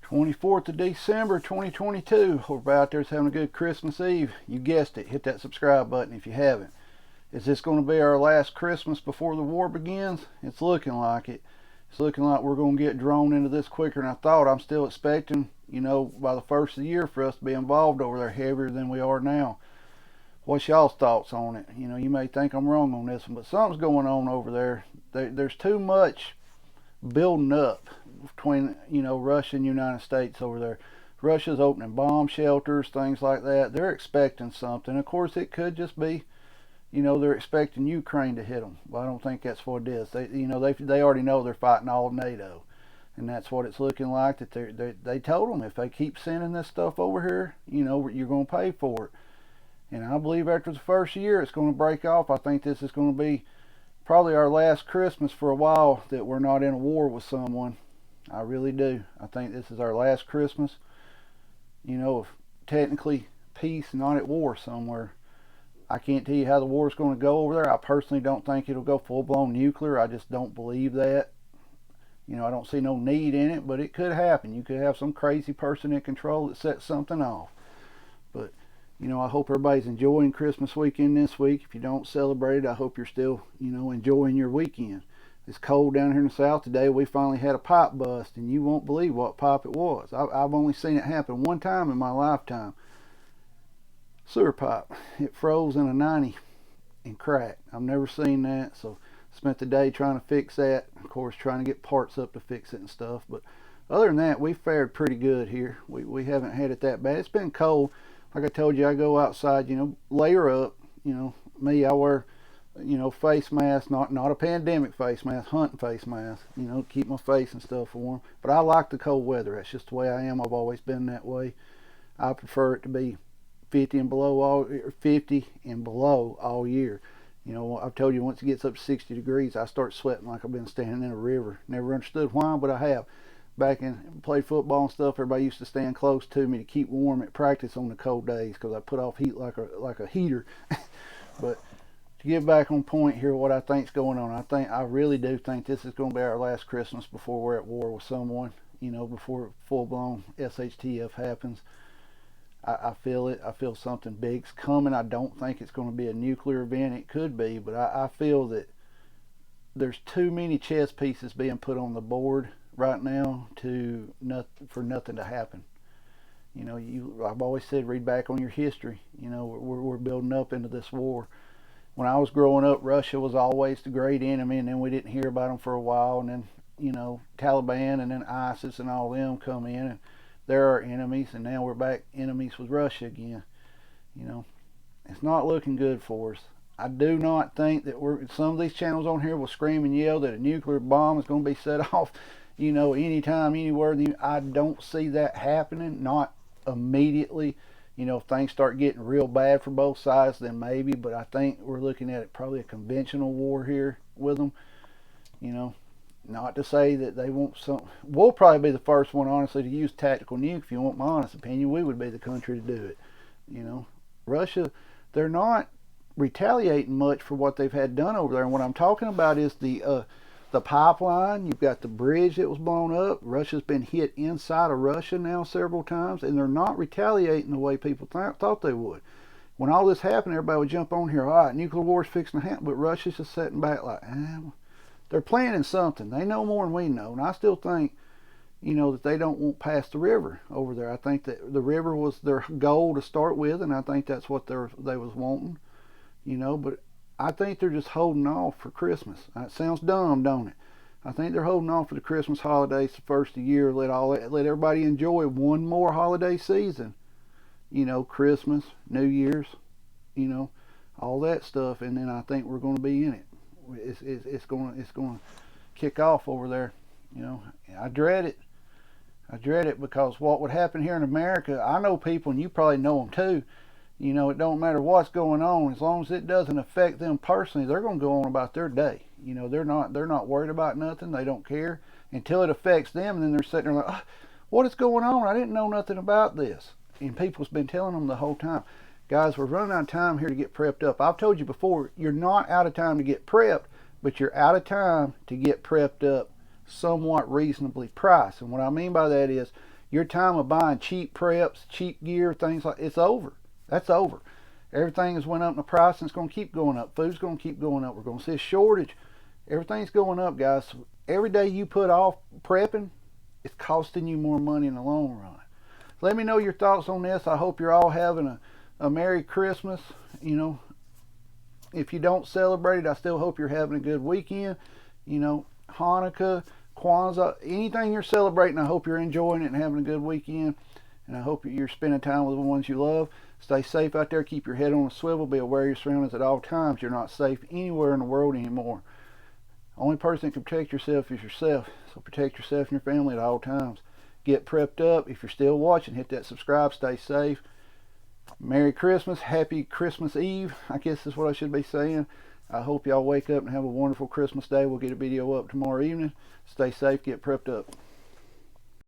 24th of December 2022. Hope everybody out there's having a good Christmas Eve. You guessed it. Hit that subscribe button if you haven't. Is this going to be our last Christmas before the war begins? It's looking like it. It's looking like we're going to get drawn into this quicker than I thought. I'm still expecting, by the first of the year for us to be involved over there heavier than we are now. What's y'all's thoughts on it? You may think I'm wrong on this one, but something's going on over there. There's too much building up between Russia and United States over there. Russia's opening bomb shelters, things like that. They're expecting something. Of course, it could just be, they're expecting Ukraine to hit them. Well, I don't think that's what it is. They already know they're fighting all of NATO, and that's what it's looking like. That they told them if they keep sending this stuff over here, you're going to pay for it. And I believe after the first year, it's going to break off. I think this is going to be probably our last Christmas for a while that we're not in a war with someone. I really do. I think this is our last Christmas, of technically peace, not at war somewhere. I can't tell you how the war is going to go over there. I personally don't think it'll go full-blown nuclear. I just don't believe that. I don't see no need in it, but it could happen. You could have some crazy person in control that sets something off. But I hope everybody's enjoying Christmas weekend this week. If you don't celebrate it, I hope you're still, enjoying your weekend. It's cold down here in the south today. We finally had a pipe bust, and you won't believe what pipe it was. I've only seen it happen one time in my lifetime. Sewer pipe. It froze in a 90 and cracked. I've never seen that, so spent the day trying to fix that. Of course, trying to get parts up to fix it and stuff. But other than that, we fared pretty good here. We haven't had it that bad. It's been cold. Like I told you, I go outside, layer up. Me, I wear, face mask, not a pandemic face mask, hunting face mask, keep my face and stuff warm. But I like the cold weather. That's just the way I am. I've always been that way. I prefer it to be 50 and below all year. I've told you once it gets up to 60 degrees, I start sweating like I've been standing in a river. Never understood why, but I have. Back in played football and stuff, everybody used to stand close to me to keep warm at practice on the cold days because I put off heat like a heater. But to get back on point here, what I think's going on, I really do think this is going to be our last Christmas before we're at war with someone. Before full-blown SHTF happens. I feel it. I feel something big's coming. I don't think it's going to be a nuclear event. It could be, but I feel that there's too many chess pieces being put on the board right now for nothing to happen. I've always said read back on your history. We're building up into this war. When I was growing up, Russia was always the great enemy, and then we didn't hear about them for a while, and then Taliban and then ISIS and all them come in, and they're our enemies, and now we're back enemies with Russia again. It's not looking good for us. I do not think that some of these channels on here will scream and yell that a nuclear bomb is going to be set off, anytime, anywhere. I don't see that happening, not immediately. If things start getting real bad for both sides, then maybe, but I think we're looking at it probably a conventional war here with them. Not to say that they won't. We'll probably be the first one, honestly, to use tactical nuke. If you want my honest opinion, we would be the country to do it. Russia, they're not retaliating much for what they've had done over there. And what I'm talking about is the pipeline. You've got the bridge that was blown up. Russia's been hit inside of Russia now several times, and they're not retaliating the way people thought they would. When all this happened, everybody would jump on here. All right, nuclear war's fixing to happen, but Russia's just sitting back like, they're planning something. They know more than we know. And I still think, that they don't want past the river over there. I think that the river was their goal to start with, and I think that's what they was wanting. But I think they're just holding off for Christmas. It sounds dumb, don't it? I think they're holding off for the Christmas holidays the first of the year. Let everybody enjoy one more holiday season. Christmas, New Year's, all that stuff, and then I think we're going to be in it. It's going to kick off over there. I dread it. Because what would happen here in America, I know people, and you probably know them too. It don't matter what's going on, as long as it doesn't affect them personally, they're going to go on about their day. They're not worried about nothing. They don't care until it affects them, and then they're sitting there like, what is going on? I didn't know nothing about this. And people's been telling them the whole time. Guys, we're running out of time here to get prepped up. I've told you before, you're not out of time to get prepped, but you're out of time to get prepped up somewhat reasonably priced. And what I mean by that is Your time of buying cheap preps, cheap gear, things like it's over. That's over. Everything has went up in the price, and it's going to keep going up. Food's going to keep going up. We're going to see a shortage. Everything's going up, guys. Every day you put off prepping, it's costing you more money in the long run. Let me know your thoughts on this. I hope you're all having a Merry Christmas. You know, if you don't celebrate it, I still hope you're having a good weekend. You know, Hanukkah, Kwanzaa, anything you're celebrating, I hope you're enjoying it and having a good weekend. And I hope you're spending time with the ones you love. Stay safe out there. Keep your head on a swivel. Be aware of your surroundings at all times. You're not safe anywhere in the world anymore. Only person that can protect yourself is yourself. So protect yourself and your family at all times. Get prepped up. If you're still watching, hit that subscribe. Stay safe. Merry Christmas. Happy Christmas Eve, I guess is what I should be saying. I hope y'all wake up and have a wonderful Christmas day. We'll get a video up tomorrow evening. Stay safe. Get prepped up.